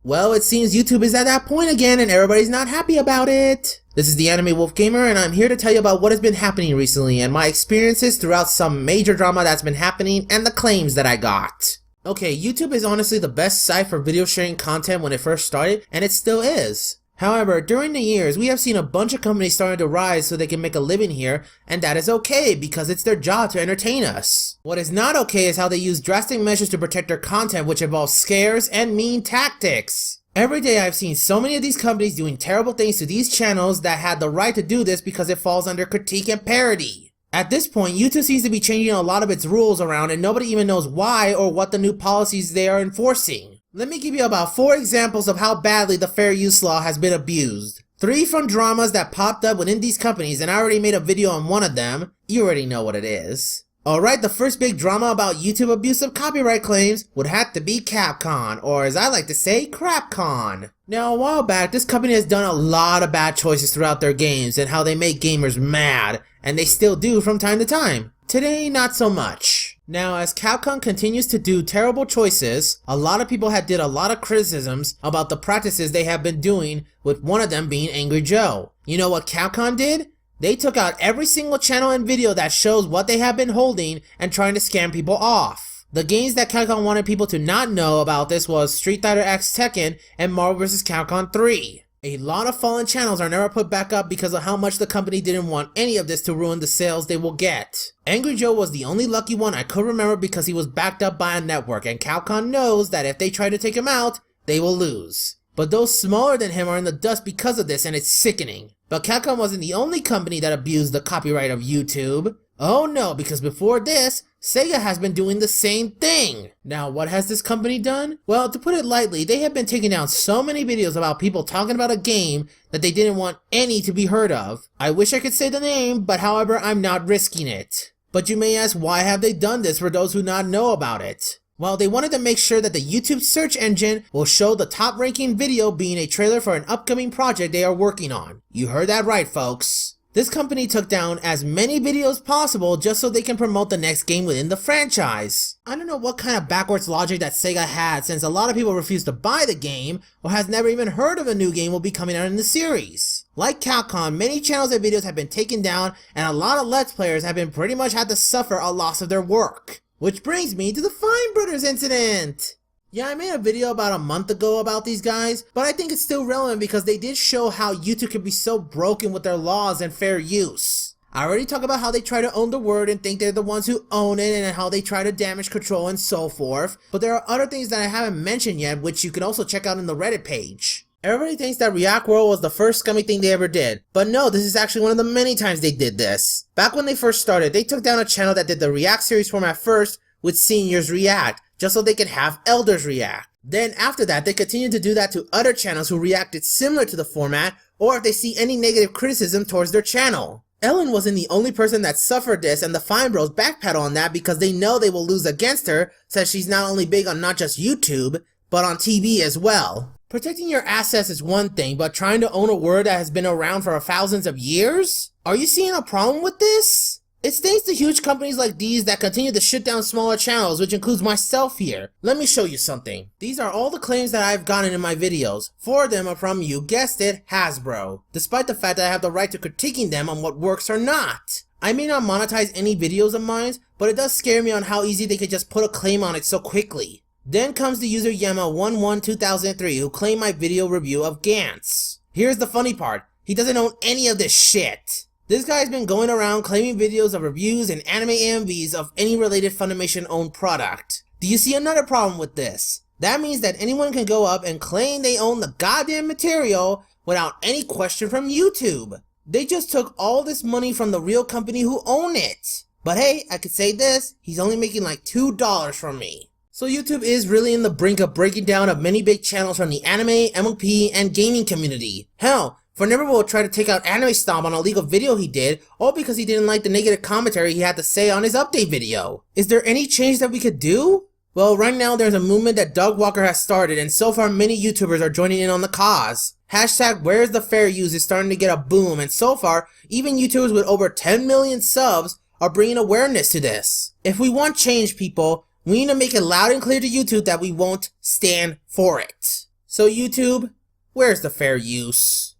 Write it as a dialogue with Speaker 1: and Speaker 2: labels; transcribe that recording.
Speaker 1: Well, it seems YouTube is at that point again and everybody's not happy about it. This is the Animewolfgamer and I'm here to tell you about what has been happening recently and my experiences throughout some major drama that's been happening and the claims that I got. Okay, YouTube is honestly the best site for video sharing content when it first started, and it still is. However, during the years, we have seen a bunch of companies starting to rise so they can make a living here, and that is okay because it's their job to entertain us. What is not okay is how they use drastic measures to protect their content, which involves scares and mean tactics. Every day I've seen so many of these companies doing terrible things to these channels that had the right to do this because it falls under critique and parody. At this point, YouTube seems to be changing a lot of its rules around and nobody even knows why or what the new policies they are enforcing. Let me give you about 4 examples of how badly the fair use law has been abused. 3 from dramas that popped up within these companies, and I already made a video on one of them. You already know what it is. Alright, the first big drama about YouTube abuse of copyright claims would have to be Capcom, or as I like to say, CrapCon. Now, a while back, this company has done a lot of bad choices throughout their games and how they make gamers mad, and they still do from time to time. Today, not so much. Now, as Capcom continues to do terrible choices, a lot of people did a lot of criticisms about the practices they have been doing, with one of them being Angry Joe. You know what Capcom did? They took out every single channel and video that shows what they have been holding and trying to scam people off. The games that Capcom wanted people to not know about this was Street Fighter X Tekken and Marvel vs. Capcom 3. A lot of fallen channels are never put back up because of how much the company didn't want any of this to ruin the sales they will get. Angry Joe was the only lucky one I could remember because he was backed up by a network, and Capcom knows that if they try to take him out, they will lose. But those smaller than him are in the dust because of this, and it's sickening. But Capcom wasn't the only company that abused the copyright of YouTube. Oh no, because before this, Sega has been doing the same thing. Now, what has this company done? Well, to put it lightly, they have been taking down so many videos about people talking about a game that they didn't want any to be heard of. I wish I could say the name, but however, I'm not risking it. But you may ask, why have they done this for those who not know about it? Well, they wanted to make sure that the YouTube search engine will show the top ranking video being a trailer for an upcoming project they are working on. You heard that right, folks. This company took down as many videos possible just so they can promote the next game within the franchise. I don't know what kind of backwards logic that Sega had, since a lot of people refuse to buy the game or has never even heard of a new game will be coming out in the series. Like Capcom, many channels and videos have been taken down and a lot of Let's Players have been pretty much had to suffer a loss of their work. Which brings me to the Fine Brothers incident. Yeah, I made a video about a month ago about these guys, but I think it's still relevant because they did show how YouTube can be so broken with their laws and fair use. I already talked about how they try to own the word and think they're the ones who own it, and how they try to damage control and so forth, but there are other things that I haven't mentioned yet, which you can also check out in the Reddit page. Everybody thinks that React World was the first scummy thing they ever did, but no, this is actually one of the many times they did this. Back when they first started, they took down a channel that did the React series format first with seniors react, just so they could have elders react. Then after that, they continued to do that to other channels who reacted similar to the format, or if they see any negative criticism towards their channel. Ellen wasn't the only person that suffered this, and the Fine Bros backpedal on that because they know they will lose against her, since she's not only big on not just YouTube, but on TV as well. Protecting your assets is one thing, but trying to own a word that has been around for thousands of years? Are you seeing a problem with this? It's thanks to huge companies like these that continue to shut down smaller channels, which includes myself here. Let me show you something. These are all the claims that I've gotten in my videos. 4 of them are from, you guessed it, Hasbro. Despite the fact that I have the right to critiquing them on what works or not. I may not monetize any videos of mine, but it does scare me on how easy they could just put a claim on it so quickly. Then comes the user Yema112003 who claimed my video review of Gantz. Here's the funny part, he doesn't own any of this shit. This guy's been going around claiming videos of reviews and anime AMVs of any related Funimation-owned product. Do you see another problem with this? That means that anyone can go up and claim they own the goddamn material without any question from YouTube. They just took all this money from the real company who own it. But hey, I could say this, he's only making like $2 from me. So YouTube is really in the brink of breaking down of many big channels from the anime, MLP, and gaming community. Hell, Forneworld will try to take out Anime Snob on a legal video he did, all because he didn't like the negative commentary he had to say on his update video. Is there any change that we could do? Well, right now there's a movement that Doug Walker has started, and so far many YouTubers are joining in on the cause. Hashtag Where's the Fair Use is starting to get a boom, and so far, even YouTubers with over 10 million subs are bringing awareness to this. If we want change, people, we need to make it loud and clear to YouTube that we won't stand for it. So YouTube, where's the fair use?